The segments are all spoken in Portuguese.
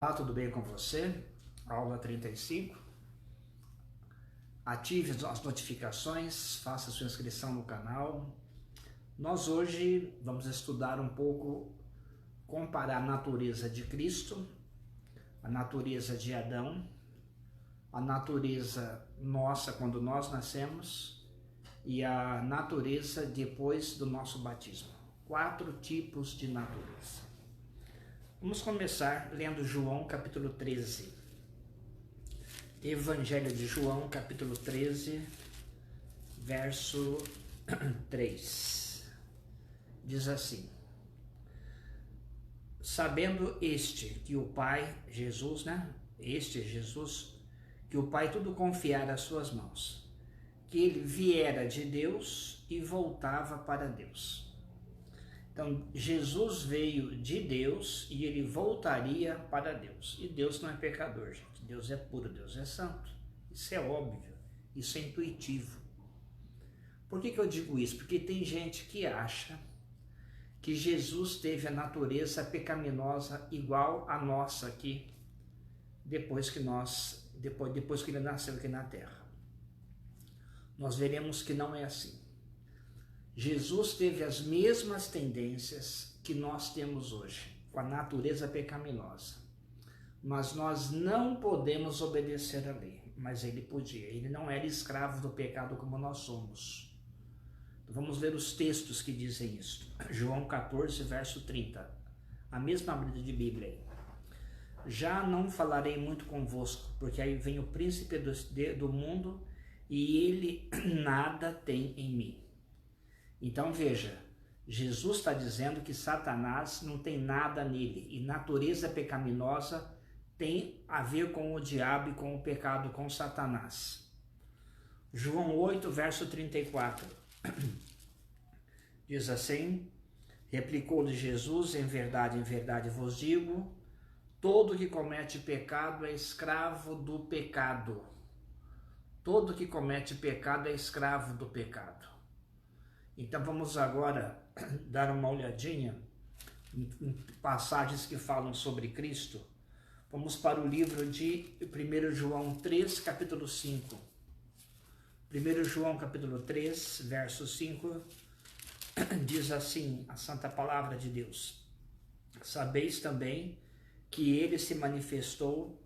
Olá, tudo bem com você? Aula 35. Ative as notificações, faça sua inscrição no canal. Nós hoje vamos estudar um pouco, comparar a natureza de Cristo, a natureza de Adão, a natureza nossa quando nós nascemos e a natureza depois do nosso batismo. 4 tipos de natureza. Vamos começar lendo João capítulo 13. Evangelho de João capítulo 13, verso 3. Diz assim: sabendo que o Pai, Jesus, Jesus, que o Pai tudo confiara às suas mãos, que ele viera de Deus e voltava para Deus. Então, Jesus veio de Deus e ele voltaria para Deus. E Deus não é pecador, gente. Deus é puro, Deus é santo. Isso é óbvio, isso é intuitivo. Por que eu digo isso? Porque tem gente que acha que Jesus teve a natureza pecaminosa igual a nossa aqui, depois que ele nasceu aqui na Terra. Nós veremos que não é assim. Jesus teve as mesmas tendências que nós temos hoje, com a natureza pecaminosa. Mas nós não podemos obedecer à lei, mas ele podia. Ele não era escravo do pecado como nós somos. Então, vamos ver os textos que dizem isso. João 14, verso 30. A mesma Bíblia de Bíblia aí. Já não falarei muito convosco, porque aí vem o príncipe do mundo e ele nada tem em mim. Então veja, Jesus está dizendo que Satanás não tem nada nele, e natureza pecaminosa tem a ver com o diabo e com o pecado, com Satanás. João 8, verso 34, diz assim: replicou-lhe Jesus, em verdade vos digo, todo que comete pecado é escravo do pecado. Todo que comete pecado é escravo do pecado. Então vamos agora dar uma olhadinha em passagens que falam sobre Cristo. Vamos para o livro de 1 João 3, capítulo 5. 1 João capítulo 3, verso 5, diz assim a santa palavra de Deus: sabeis também que ele se manifestou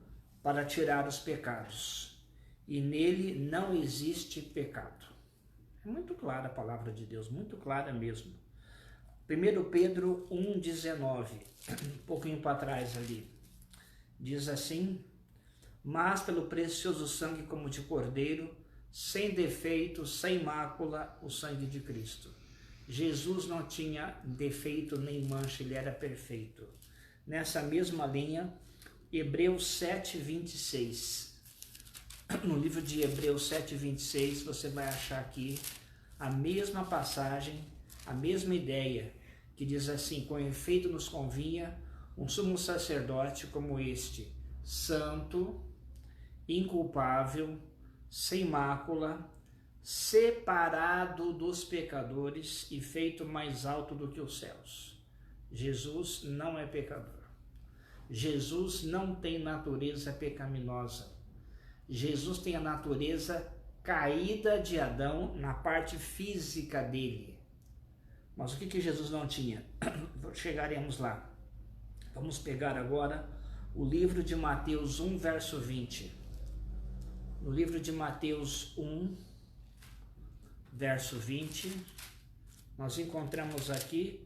para tirar os pecados, e nele não existe pecado. É muito clara a palavra de Deus, muito clara mesmo. 1 Pedro 1,19, um pouquinho para trás ali, diz assim: mas pelo precioso sangue como de cordeiro, sem defeito, sem mácula, o sangue de Cristo. Jesus não tinha defeito nem mancha, ele era perfeito. Nessa mesma linha, Hebreus 7,26. No livro de Hebreus 7,26, você vai achar aqui a mesma passagem, a mesma ideia, que diz assim: com efeito nos convinha um sumo sacerdote como este, santo, inculpável, sem mácula, separado dos pecadores e feito mais alto do que os céus. Jesus não é pecador. Jesus não tem natureza pecaminosa. Jesus tem a natureza caída de Adão na parte física dele. Mas o que Jesus não tinha? Chegaremos lá. Vamos pegar agora o livro de Mateus 1, verso 20. No livro de Mateus 1, verso 20, nós encontramos aqui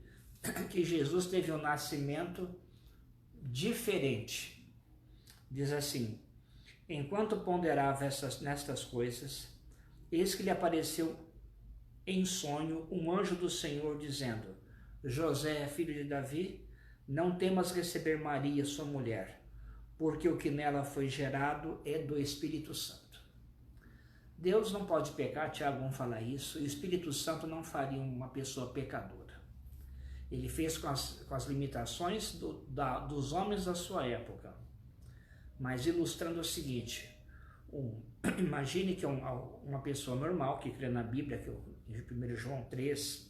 que Jesus teve um nascimento diferente. Diz assim: enquanto ponderava nestas coisas, eis que lhe apareceu em sonho um anjo do Senhor, dizendo: José, filho de Davi, não temas receber Maria, sua mulher, porque o que nela foi gerado é do Espírito Santo. Deus não pode pecar, Tiago 1 fala isso, e o Espírito Santo não faria uma pessoa pecadora. Ele fez com as limitações dos homens da sua época. Mas ilustrando o seguinte: imagine que uma pessoa normal que crê na Bíblia, que em 1 João 3,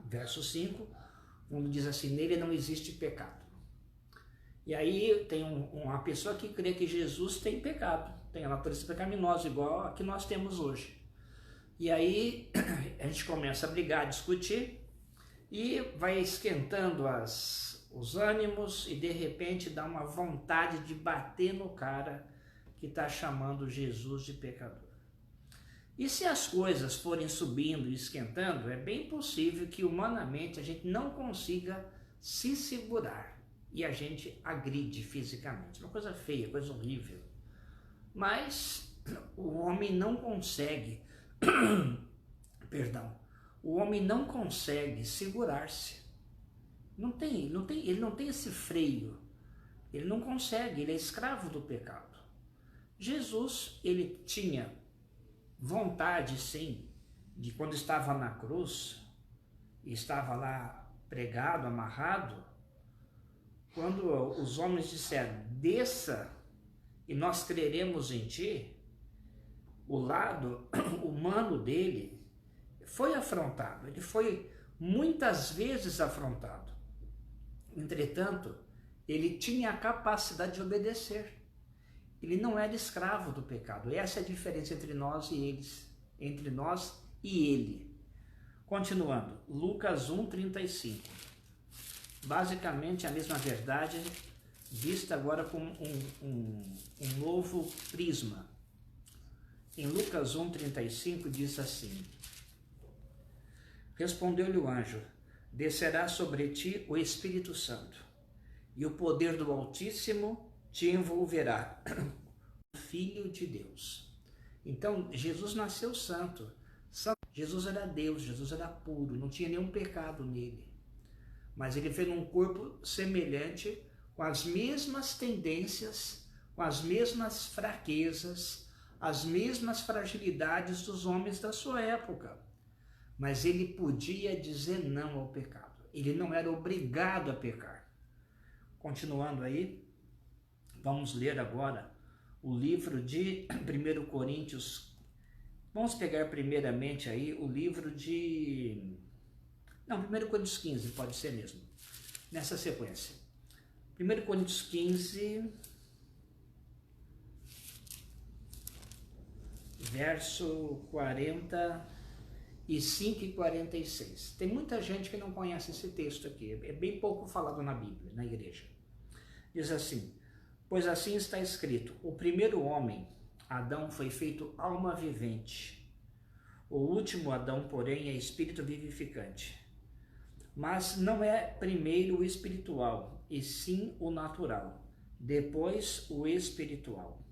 verso 5, onde diz assim: nele não existe pecado. E aí tem uma pessoa que crê que Jesus tem pecado, tem a natureza pecaminosa, igual a que nós temos hoje. E aí a gente começa a brigar, a discutir, e vai esquentando os ânimos, e de repente dá uma vontade de bater no cara que está chamando Jesus de pecador. E se as coisas forem subindo e esquentando, é bem possível que humanamente a gente não consiga se segurar e a gente agride fisicamente. Uma coisa feia, coisa horrível. Mas o homem não consegue, perdão, o homem não consegue segurar-se. Ele não tem esse freio. Ele não consegue, ele é escravo do pecado. Jesus, ele tinha vontade, sim, de quando estava na cruz, e estava lá pregado, amarrado, quando os homens disseram, desça e nós creremos em ti, o lado humano dele foi afrontado, ele foi muitas vezes afrontado. Entretanto, ele tinha a capacidade de obedecer. Ele não era escravo do pecado. Essa é a diferença entre nós e eles, entre nós e ele. Continuando, Lucas 1:35. Basicamente a mesma verdade, vista agora com um novo prisma. Em Lucas 1:35 diz assim: respondeu-lhe o anjo, descerá sobre ti o Espírito Santo, e o poder do Altíssimo te envolverá, Filho de Deus. Então, Jesus nasceu santo. Jesus era Deus, Jesus era puro, não tinha nenhum pecado nele. Mas ele veio num corpo semelhante, com as mesmas tendências, com as mesmas fraquezas, as mesmas fragilidades dos homens da sua época. Mas ele podia dizer não ao pecado. Ele não era obrigado a pecar. Continuando aí, vamos ler agora o livro de 1 Coríntios. Vamos pegar primeiramente aí o livro de... Não, 1 Coríntios 15, pode ser mesmo. Nessa sequência. 1 Coríntios 15, verso 45 e 46. Tem muita gente que não conhece esse texto aqui. É bem pouco falado na Bíblia, na igreja. Diz assim: pois assim está escrito, o primeiro homem, Adão, foi feito alma vivente. O último Adão, porém, é espírito vivificante. Mas não é primeiro o espiritual, e sim o natural, depois o espiritual.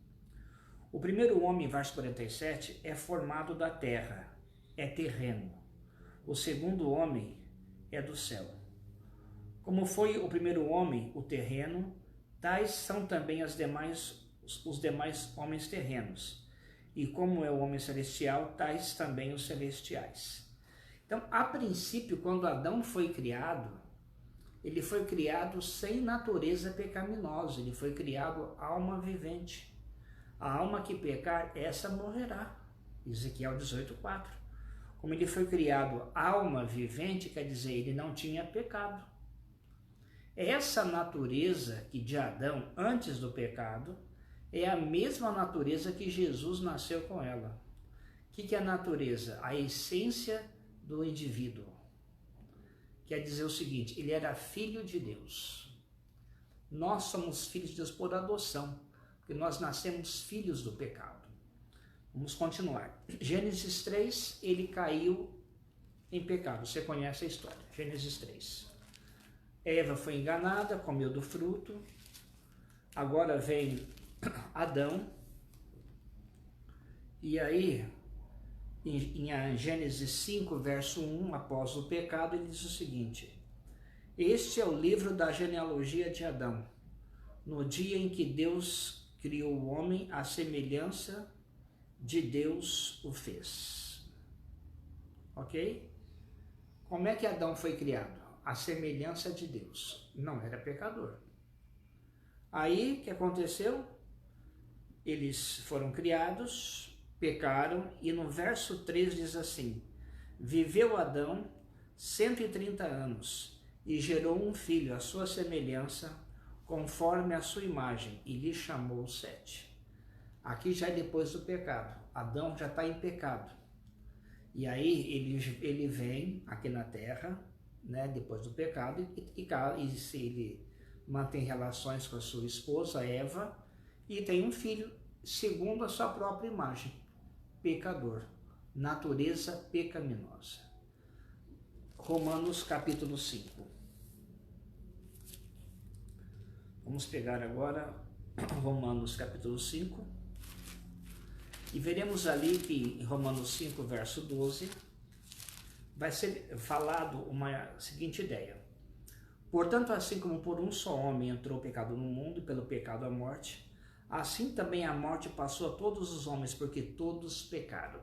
O primeiro homem, verso 47, é formado da terra, é terreno. O segundo homem é do céu. Como foi o primeiro homem, o terreno, tais são também os demais homens terrenos. E como é o homem celestial, tais também os celestiais. Então, a princípio, quando Adão foi criado, ele foi criado sem natureza pecaminosa, ele foi criado alma vivente. A alma que pecar, essa morrerá. Ezequiel 18:4. Como ele foi criado alma vivente, quer dizer, ele não tinha pecado. Essa natureza que de Adão, antes do pecado, é a mesma natureza que Jesus nasceu com ela. O que é a natureza? A essência do indivíduo. Quer dizer o seguinte, ele era filho de Deus. Nós somos filhos de Deus por adoção, porque nós nascemos filhos do pecado. Vamos continuar. Gênesis 3, ele caiu em pecado. Você conhece a história. Gênesis 3. Eva foi enganada, comeu do fruto. Agora vem Adão. E aí, em Gênesis 5, verso 1, após o pecado, ele diz o seguinte: este é o livro da genealogia de Adão. No dia em que Deus criou o homem, à semelhança de Deus o fez. Ok? Como é que Adão foi criado? A semelhança de Deus. Não era pecador. Aí, o que aconteceu? Eles foram criados, pecaram, e no verso 3 diz assim: viveu Adão 130 anos e gerou um filho à sua semelhança, conforme a sua imagem, e lhe chamou Sete. Aqui já é depois do pecado. Adão já está em pecado. E aí ele vem aqui na terra, né, depois do pecado, e se ele mantém relações com a sua esposa, Eva, e tem um filho segundo a sua própria imagem, pecador, natureza pecaminosa. Romanos capítulo 5. Vamos pegar agora Romanos capítulo 5 e veremos ali que em Romanos 5, verso 12, vai ser falado uma seguinte ideia. Portanto, assim como por um só homem entrou o pecado no mundo, e pelo pecado a morte, assim também a morte passou a todos os homens, porque todos pecaram.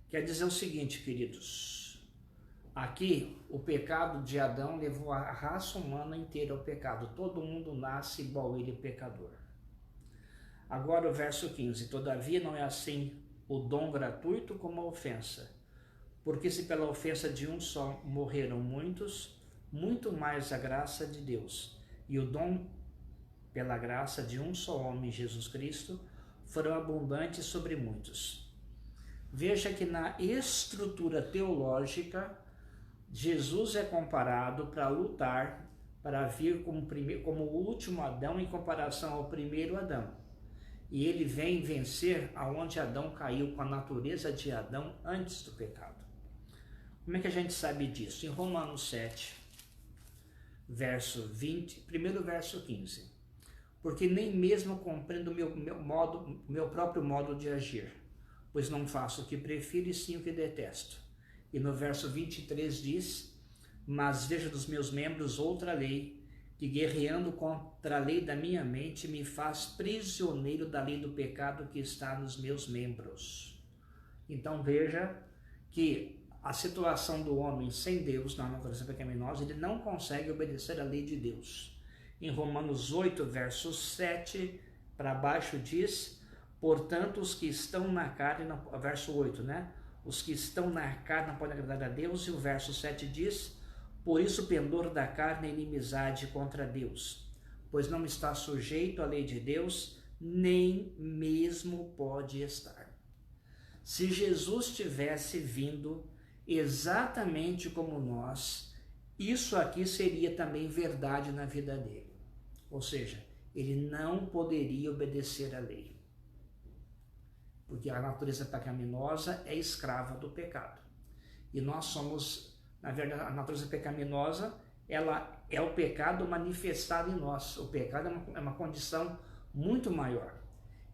Quer dizer o seguinte, queridos, aqui o pecado de Adão levou a raça humana inteira ao pecado. Todo mundo nasce igual ele, pecador. Agora o verso 15. Todavia não é assim o dom gratuito como a ofensa. Porque se pela ofensa de um só morreram muitos, muito mais a graça de Deus e o dom pela graça de um só homem, Jesus Cristo, foram abundantes sobre muitos. Veja que na estrutura teológica, Jesus é comparado para lutar, para vir como o último Adão em comparação ao primeiro Adão. E ele vem vencer aonde Adão caiu, com a natureza de Adão antes do pecado. Como é que a gente sabe disso? Em Romanos 7, verso 20, primeiro verso 15. Porque nem mesmo compreendo meu próprio modo de agir, pois não faço o que prefiro e sim o que detesto. E no verso 23 diz, mas vejo dos meus membros outra lei, que guerreando contra a lei da minha mente, me faz prisioneiro da lei do pecado que está nos meus membros. Então veja que a situação do homem sem Deus, na natureza pecaminosa, ele não consegue obedecer à lei de Deus. Em Romanos 8, verso 7 para baixo diz, portanto os que estão na carne, verso 8, né? Os que estão na carne não podem agradar a Deus, e o verso 7 diz, por isso o pendor da carne é inimizade contra Deus, pois não está sujeito à lei de Deus, nem mesmo pode estar. Se Jesus tivesse vindo exatamente como nós, isso aqui seria também verdade na vida dele. Ou seja, ele não poderia obedecer à lei, porque a natureza pecaminosa é escrava do pecado. E nós somos... Na verdade, a natureza pecaminosa, ela é o pecado manifestado em nós. O pecado é uma condição muito maior.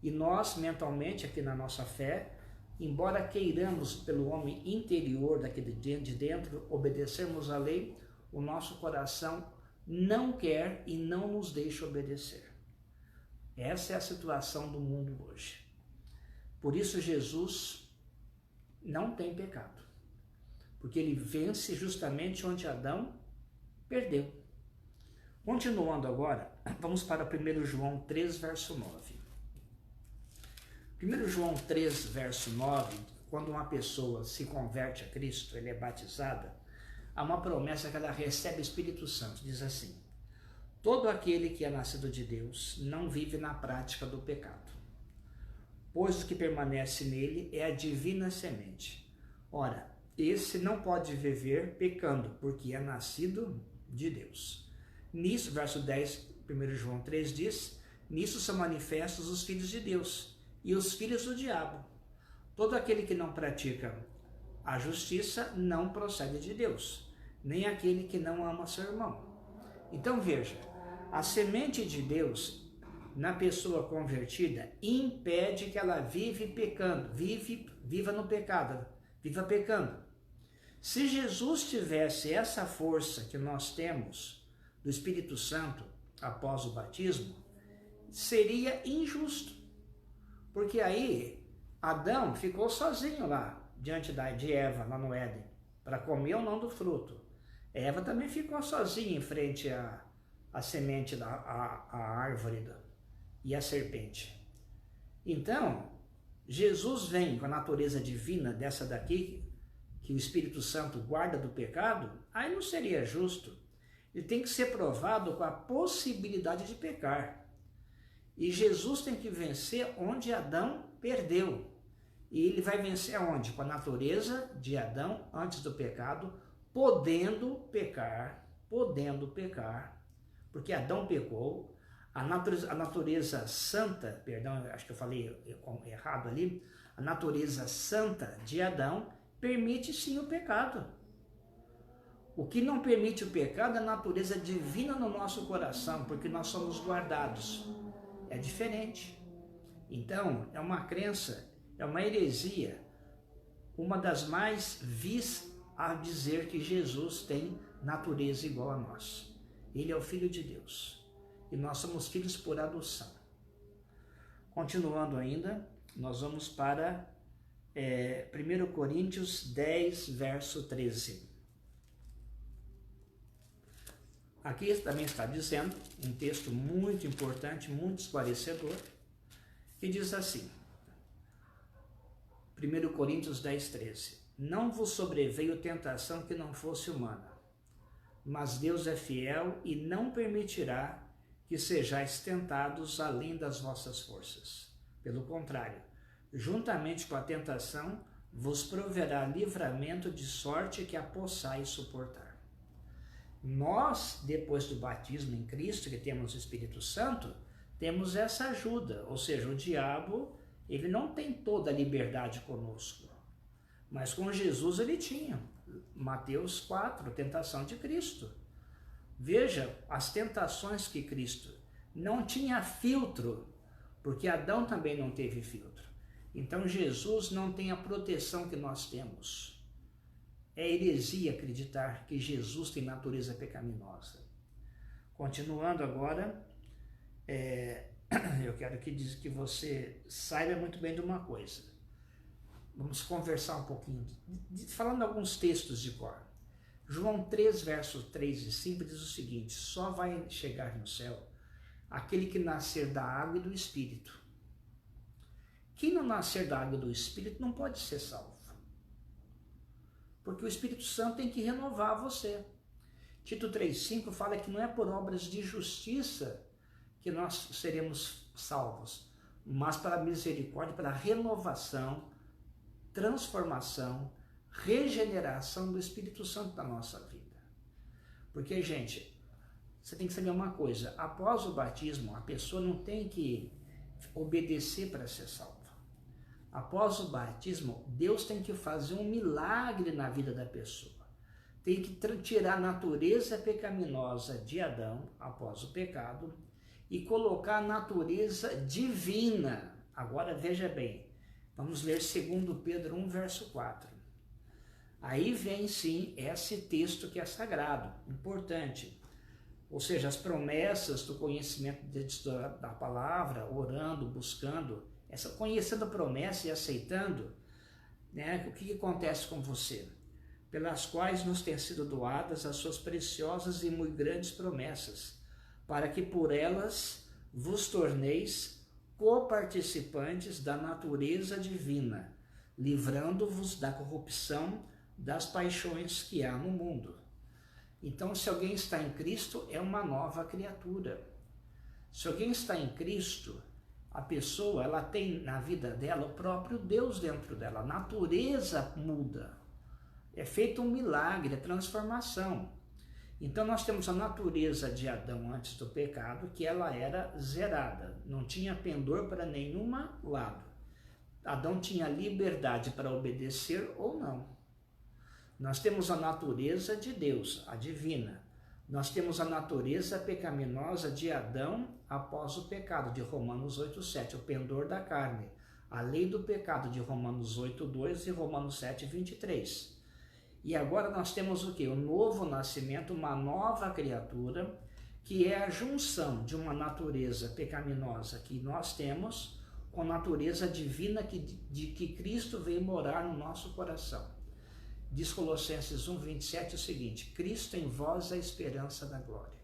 E nós, mentalmente, aqui na nossa fé, embora queiramos pelo homem interior, daqui de dentro, obedecermos à lei, o nosso coração não quer e não nos deixa obedecer. Essa é a situação do mundo hoje. Por isso, Jesus não tem pecado. Porque ele vence justamente onde Adão perdeu. Continuando agora, vamos para 1 João 3, verso 9. 1 João 3, verso 9, quando uma pessoa se converte a Cristo, ele é batizada, há uma promessa que ela recebe o Espírito Santo, diz assim, todo aquele que é nascido de Deus não vive na prática do pecado, pois o que permanece nele é a divina semente. Ora, esse não pode viver pecando, porque é nascido de Deus. Nisso, verso 10, 1 João 3 diz, nisso são manifestos os filhos de Deus e os filhos do diabo. Todo aquele que não pratica a justiça não procede de Deus, nem aquele que não ama seu irmão. Então veja, a semente de Deus na pessoa convertida impede que ela viva no pecado, viva pecando. Se Jesus tivesse essa força que nós temos do Espírito Santo após o batismo, seria injusto. Porque aí Adão ficou sozinho lá, diante de Eva, lá no Éden, para comer ou não do fruto. Eva também ficou sozinha em frente à semente, à árvore e à serpente. Então, Jesus vem com a natureza divina dessa daqui, que o Espírito Santo guarda do pecado, aí não seria justo. ele tem que ser provado com a possibilidade de pecar. E Jesus tem que vencer onde Adão perdeu. E ele vai vencer aonde? Com a natureza de Adão antes do pecado, podendo pecar, porque Adão pecou. A natureza santa, perdão, acho que eu falei errado ali, a natureza santa de Adão permite sim o pecado. O que não permite o pecado é a natureza divina no nosso coração, porque nós somos guardados. É diferente. Então, é uma crença, é uma heresia, uma das mais vis a dizer que Jesus tem natureza igual a nós. Ele é o Filho de Deus. E nós somos filhos por adoção. Continuando ainda, nós vamos para 1 Coríntios 10, verso 13. Aqui também está dizendo, um texto muito importante, muito esclarecedor, que diz assim, 1 Coríntios 10, 13. Não vos sobreveio tentação que não fosse humana, mas Deus é fiel e não permitirá que sejais tentados além das vossas forças. Pelo contrário, juntamente com a tentação, vos proverá livramento de sorte que a possais suportar. Nós, depois do batismo em Cristo, que temos o Espírito Santo, temos essa ajuda, ou seja, o diabo, ele não tem toda a liberdade conosco, mas com Jesus ele tinha. Mateus 4, tentação de Cristo. Veja as tentações que Cristo não tinha filtro, porque Adão também não teve filtro. Então Jesus não tem a proteção que nós temos. É heresia acreditar que Jesus tem natureza pecaminosa. Continuando agora, eu quero que você saiba muito bem de uma coisa. Vamos conversar um pouquinho, falando alguns textos de cor. João 3, versos 3 e 5 diz o seguinte: só vai chegar no céu aquele que nascer da água e do Espírito. Quem não nascer da água e do Espírito não pode ser salvo. Porque o Espírito Santo tem que renovar você. Tito 3,5 fala que não é por obras de justiça que nós seremos salvos, mas pela misericórdia, pela renovação, transformação, regeneração do Espírito Santo na nossa vida. Porque, gente, você tem que saber uma coisa, após o batismo, a pessoa não tem que obedecer para ser salva. Após o batismo, Deus tem que fazer um milagre na vida da pessoa. Tem que tirar a natureza pecaminosa de Adão, após o pecado, e colocar a natureza divina. Agora veja bem, vamos ler 2 Pedro 1, verso 4. Aí vem sim esse texto que é sagrado, importante. Ou seja, as promessas do conhecimento da palavra, orando, buscando, conhecendo a promessa e aceitando, né, o que acontece com você? Pelas quais nos têm sido doadas as suas preciosas e muito grandes promessas, para que por elas vos torneis coparticipantes da natureza divina, livrando-vos da corrupção das paixões que há no mundo. Então, se alguém está em Cristo, é uma nova criatura. Se alguém está em Cristo, a pessoa, ela tem na vida dela o próprio Deus dentro dela, a natureza muda. É feito um milagre, a transformação. Então nós temos a natureza de Adão antes do pecado, que ela era zerada, não tinha pendor para nenhum lado. Adão tinha liberdade para obedecer ou não. Nós temos a natureza de Deus, a divina. Nós temos a natureza pecaminosa de Adão após o pecado, de Romanos 8,7, o pendor da carne. A lei do pecado, de Romanos 8,2 e Romanos 7,23. E agora nós temos o quê? O novo nascimento, uma nova criatura, que é a junção de uma natureza pecaminosa que nós temos com a natureza divina de que Cristo veio morar no nosso coração. Diz Colossenses 1,27 o seguinte: Cristo em vós a esperança da glória.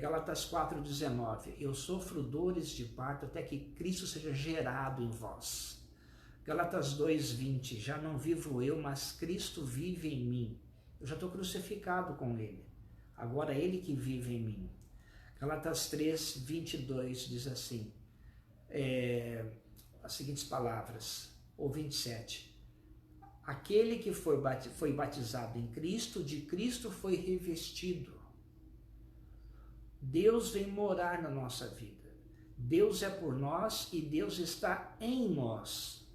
Gálatas 4,19, eu sofro dores de parto até que Cristo seja gerado em vós. Gálatas 2,20, já não vivo eu, mas Cristo vive em mim. Eu já estou crucificado com Ele. agora ele que vive em mim. Galatas 3, 22 diz assim, as seguintes palavras, ou 27. Aquele que foi batizado em Cristo, de Cristo foi revestido. Deus vem morar na nossa vida. Deus é por nós e Deus está em nós,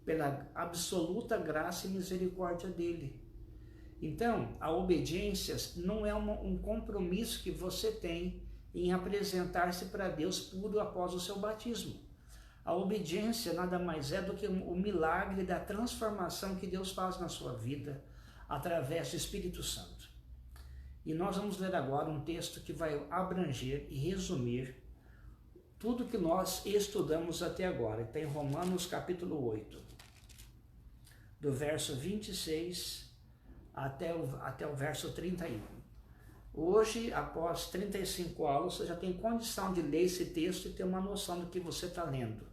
pela absoluta graça e misericórdia dele. Então, a obediência não é um compromisso que você tem em apresentar-se para Deus puro após o seu batismo. A obediência nada mais é do que o milagre da transformação que Deus faz na sua vida através do Espírito Santo. E nós vamos ler agora um texto que vai abranger e resumir tudo que nós estudamos até agora. Está em Romanos capítulo 8, do verso 26 até o verso 31. Hoje, após 35 aulas, você já tem condição de ler esse texto e ter uma noção do que você está lendo.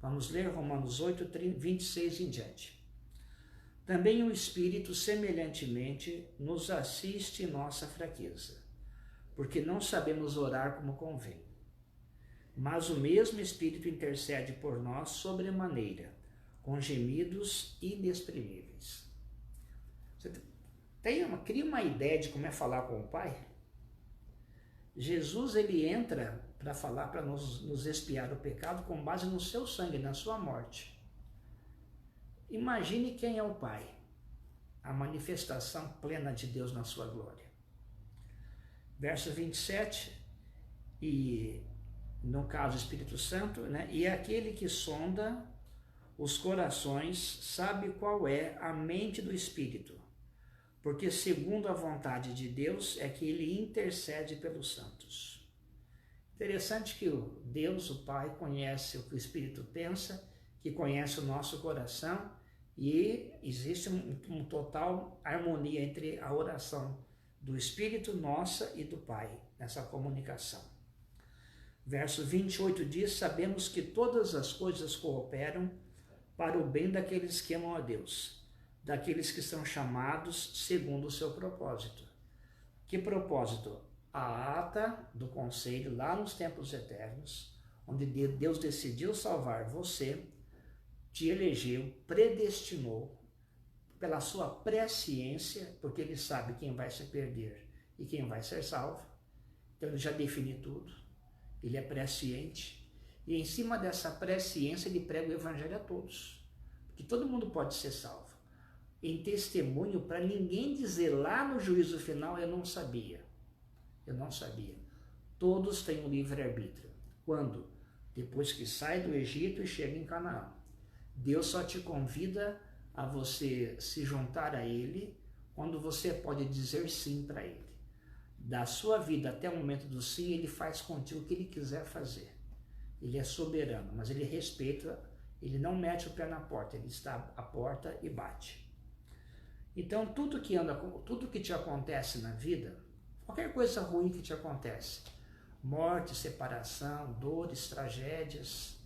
Vamos ler Romanos 8, 26 em diante. Também o Espírito, semelhantemente, nos assiste em nossa fraqueza, porque não sabemos orar como convém. Mas o mesmo Espírito intercede por nós sobremaneira, com gemidos inexprimíveis. Você cria uma ideia de como é falar com o Pai? Jesus, ele entra para falar, para nos expiar o pecado com base no seu sangue, na sua morte. Imagine quem é o Pai, a manifestação plena de Deus na sua glória. Verso 27, e no caso o Espírito Santo, né? E aquele que sonda os corações sabe qual é a mente do Espírito, porque segundo a vontade de Deus é que ele intercede pelos santos. Interessante que o Deus, o Pai, conhece o que o Espírito pensa, que conhece o nosso coração, e existe uma total harmonia entre a oração do Espírito, nossa e do Pai, nessa comunicação. Verso 28 diz, sabemos que todas as coisas cooperam para o bem daqueles que amam a Deus, daqueles que são chamados segundo o seu propósito. Que propósito? A ata do conselho lá nos tempos eternos, onde Deus decidiu salvar você, te elegeu, predestinou pela sua presciência, porque ele sabe quem vai se perder e quem vai ser salvo. Então ele já definiu tudo, ele é presciente, e em cima dessa presciência ele prega o evangelho a todos, porque todo mundo pode ser salvo, em testemunho para ninguém dizer lá no juízo final, eu não sabia. Todos têm um livre-arbítrio. Quando? Depois que sai do Egito e chega em Canaã. Deus só te convida a você se juntar a Ele quando você pode dizer sim para Ele. Da sua vida até o momento do sim, Ele faz contigo o que Ele quiser fazer. Ele é soberano, mas Ele respeita, Ele não mete o pé na porta, Ele está à porta e bate. Então, tudo que te acontece na vida, qualquer coisa ruim que te acontece, morte, separação, dores, tragédias,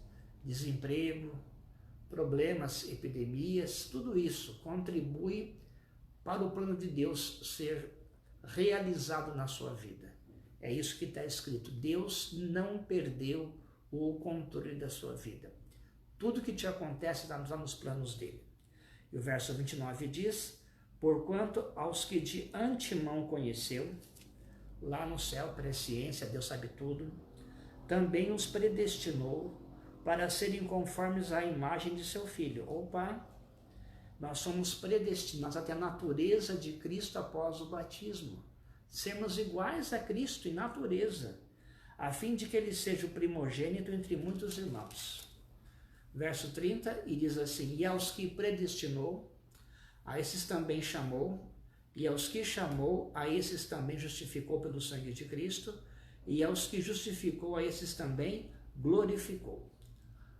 desemprego, problemas, epidemias, tudo isso contribui para o plano de Deus ser realizado na sua vida. É isso que está escrito. Deus não perdeu o controle da sua vida. Tudo que te acontece está nos planos dele. E o verso 29 diz, porquanto aos que de antemão conheceu, lá no céu, presciência, Deus sabe tudo, também os predestinou para serem conformes à imagem de seu Filho. Opa, nós somos predestinados até a natureza de Cristo após o batismo. Sermos iguais a Cristo em natureza, a fim de que ele seja o primogênito entre muitos irmãos. Verso 30, e diz assim, e aos que predestinou, a esses também chamou, e aos que chamou, a esses também justificou pelo sangue de Cristo, e aos que justificou, a esses também glorificou.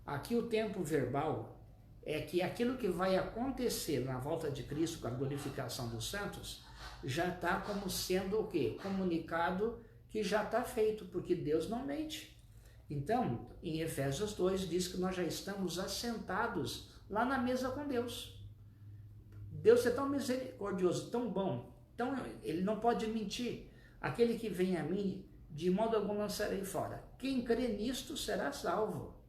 Aqui o tempo verbal é que aquilo que vai acontecer na volta de Cristo com a glorificação dos santos, já está como sendo o quê? Comunicado que já está feito, porque Deus não mente. Então, em Efésios 2 diz que nós já estamos assentados lá na mesa com Deus. Deus é tão misericordioso, tão bom, ele não pode mentir. Aquele que vem a mim, de modo algum lançarei fora. Quem crê nisto será salvo.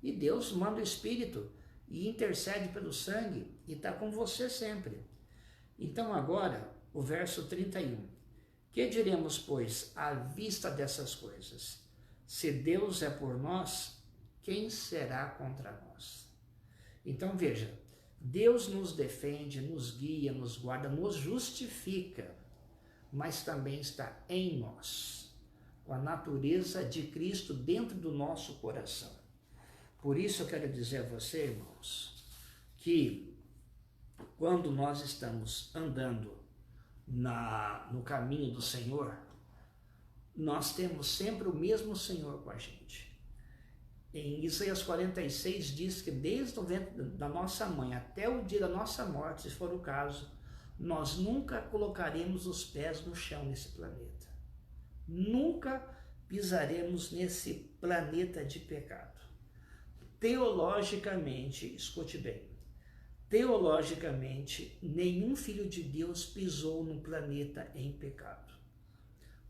E Deus manda o Espírito e intercede pelo sangue e está com você sempre. Então agora, o verso 31. Que diremos, pois, à vista dessas coisas? Se Deus é por nós, quem será contra nós? Então veja, Deus nos defende, nos guia, nos guarda, nos justifica, mas também está em nós, com a natureza de Cristo dentro do nosso coração. Por isso eu quero dizer a você, irmãos, que quando nós estamos andando no caminho do Senhor, nós temos sempre o mesmo Senhor com a gente. Em Isaías 46 diz que desde o ventre da nossa mãe até o dia da nossa morte, se for o caso, nós nunca colocaremos os pés no chão nesse planeta. Nunca pisaremos nesse planeta de pecado. Teologicamente, escute bem, teologicamente, nenhum filho de Deus pisou no planeta em pecado.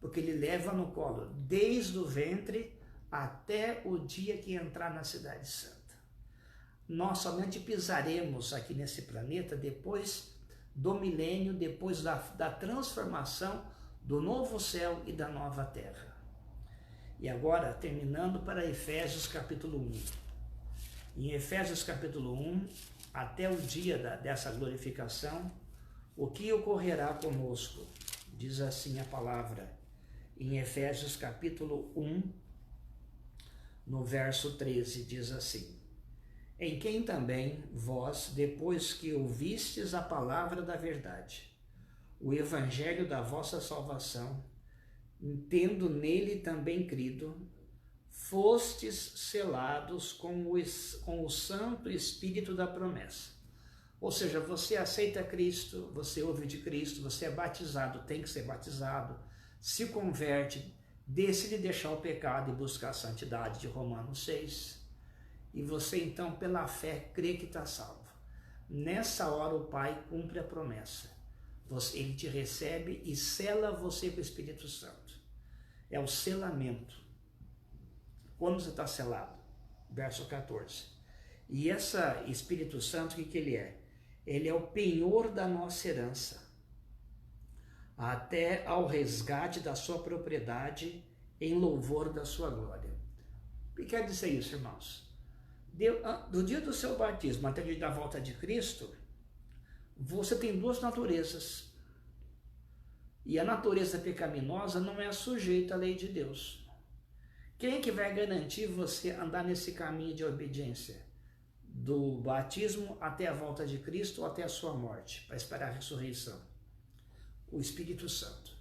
Porque ele leva no colo desde o ventre até o dia que entrar na cidade santa. Nós somente pisaremos aqui nesse planeta depois do milênio, depois da transformação do novo céu e da nova terra. E agora, terminando para Efésios capítulo 1. Em Efésios capítulo 1, até o dia dessa glorificação, o que ocorrerá conosco? Diz assim a palavra, em Efésios capítulo 1, no verso 13, diz assim: em quem também vós, depois que ouvistes a palavra da verdade, o evangelho da vossa salvação, tendo nele também crido, fostes selados com o Santo Espírito da promessa. Ou seja, você aceita Cristo, você ouve de Cristo, você é batizado, tem que ser batizado, se converte, decide deixar o pecado e buscar a santidade de Romanos 6. E você então, pela fé, crê que está salvo. Nessa hora o Pai cumpre a promessa. Ele te recebe e sela você com o Espírito Santo. É o selamento. Quando você está selado? Verso 14. E esse Espírito Santo, o que ele é? Ele é o penhor da nossa herança, até ao resgate da sua propriedade em louvor da sua glória. O que quer dizer isso, irmãos? Do dia do seu batismo até o dia da volta de Cristo, você tem duas naturezas. E a natureza pecaminosa não é sujeita à lei de Deus. Quem é que vai garantir você andar nesse caminho de obediência? Do batismo até a volta de Cristo ou até a sua morte, para esperar a ressurreição? O Espírito Santo.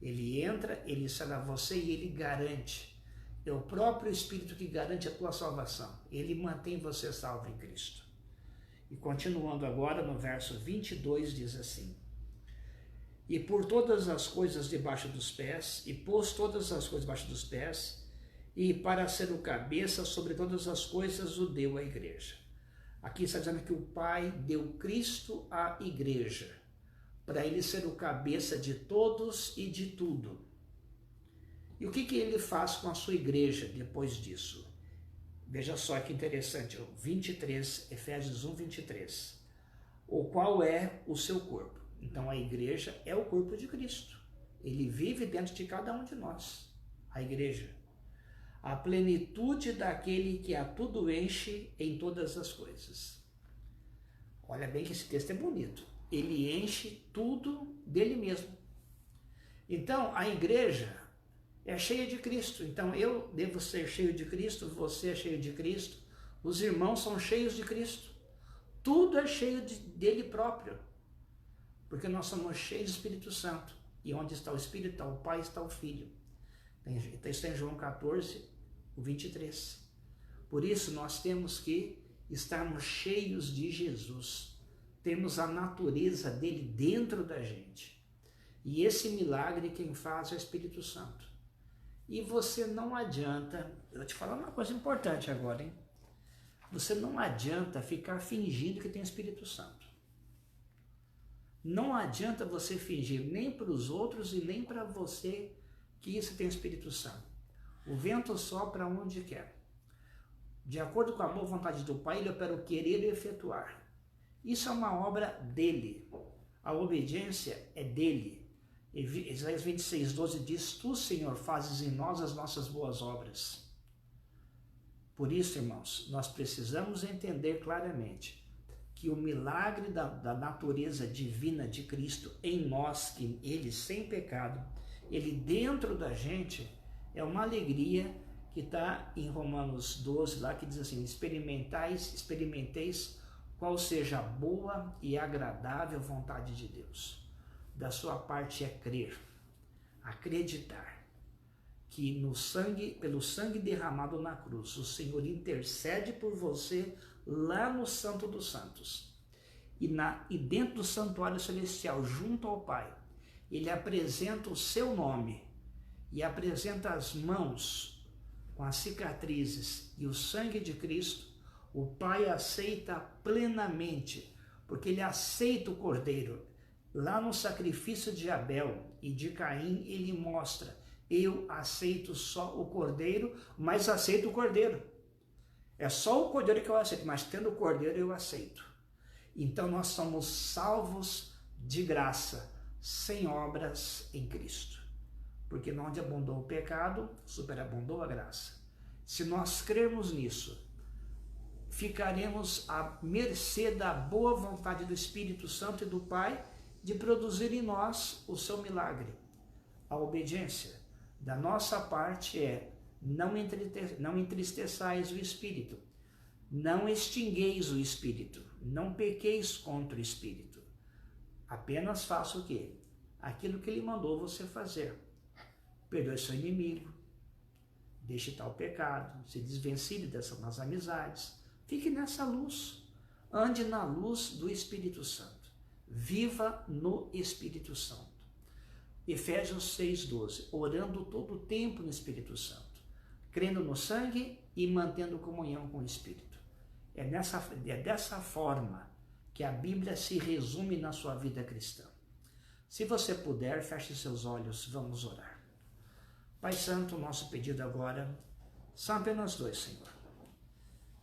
Ele entra, ele sela você e ele garante. É o próprio Espírito que garante a tua salvação. Ele mantém você salvo em Cristo. E continuando agora no verso 22 diz assim: e por todas as coisas debaixo dos pés, e pôs todas as coisas debaixo dos pés, e para ser o cabeça sobre todas as coisas o deu à igreja. Aqui está dizendo que o Pai deu Cristo à igreja, para ele ser o cabeça de todos e de tudo. E o que ele faz com a sua igreja depois disso? Veja só que interessante, 23, Efésios 1, 23. O qual é o seu corpo. Então a igreja é o corpo de Cristo. Ele vive dentro de cada um de nós, a igreja. A plenitude daquele que a tudo enche em todas as coisas. Olha bem que esse texto é bonito. Ele enche tudo dele mesmo. Então a igreja é cheia de Cristo. Então eu devo ser cheio de Cristo, você é cheio de Cristo, os irmãos são cheios de Cristo. Tudo é cheio dele próprio. Porque nós somos cheios do Espírito Santo. E onde está o Espírito, está o Pai, está o Filho. Está em João 14, o 23. Por isso nós temos que estarmos cheios de Jesus. Temos a natureza dele dentro da gente. E esse milagre quem faz é o Espírito Santo. E você não adianta, eu vou te falar uma coisa importante agora, hein? Você não adianta ficar fingindo que tem Espírito Santo. Não adianta você fingir nem para os outros e nem para você que você tem o Espírito Santo. O vento sopra onde quer. De acordo com a boa vontade do Pai, ele opera o querer e efetuar. Isso é uma obra dele. A obediência é dele. Isaías 26:12 diz: Tu, Senhor, fazes em nós as nossas boas obras. Por isso, irmãos, nós precisamos entender claramente que o milagre da natureza divina de Cristo em nós, que ele sem pecado, ele dentro da gente, é uma alegria que está em Romanos 12, lá que diz assim: experimenteis qual seja a boa e agradável vontade de Deus. Da sua parte é crer, acreditar que pelo sangue derramado na cruz, o Senhor intercede por você lá no Santo dos Santos. E dentro do santuário celestial, junto ao Pai, ele apresenta o seu nome e apresenta as mãos com as cicatrizes e o sangue de Cristo. O Pai aceita plenamente, porque ele aceita o Cordeiro. Lá no sacrifício de Abel e de Caim, ele mostra: eu aceito só o Cordeiro, mas aceito o Cordeiro. É só o Cordeiro que eu aceito, mas tendo o Cordeiro eu aceito. Então nós somos salvos de graça, sem obras em Cristo. Porque onde abundou o pecado, superabundou a graça. Se nós crermos nisso, ficaremos à mercê da boa vontade do Espírito Santo e do Pai de produzir em nós o seu milagre. A obediência da nossa parte é: não entristeçais o Espírito, não extingueis o Espírito, não pequeis contra o Espírito. Apenas faça o quê? Aquilo que ele mandou você fazer. Perdoe seu inimigo, deixe tal pecado, se desvencilhe dessas más amizades, fique nessa luz, ande na luz do Espírito Santo, viva no Espírito Santo. Efésios 6:12, orando todo o tempo no Espírito Santo, crendo no sangue e mantendo comunhão com o Espírito. É dessa forma que a Bíblia se resume na sua vida cristã. Se você puder, feche seus olhos, vamos orar. Pai Santo, nosso pedido agora são apenas dois, Senhor.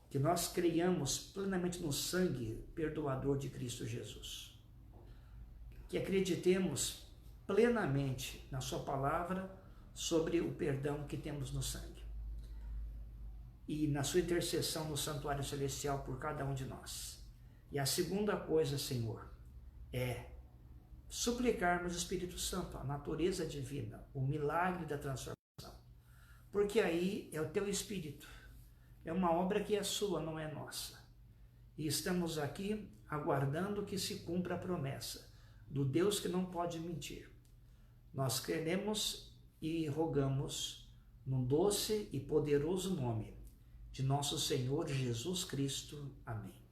Que nós creiamos plenamente no sangue perdoador de Cristo Jesus. Que acreditemos plenamente na sua palavra sobre o perdão que temos no sangue. E na sua intercessão no santuário celestial por cada um de nós. E a segunda coisa, Senhor, é suplicarmos o Espírito Santo, a natureza divina, o milagre da transformação. Porque aí é o teu Espírito. É uma obra que é sua, não é nossa. E estamos aqui aguardando que se cumpra a promessa do Deus que não pode mentir. Nós queremos e rogamos no doce e poderoso nome de nosso Senhor Jesus Cristo. Amém.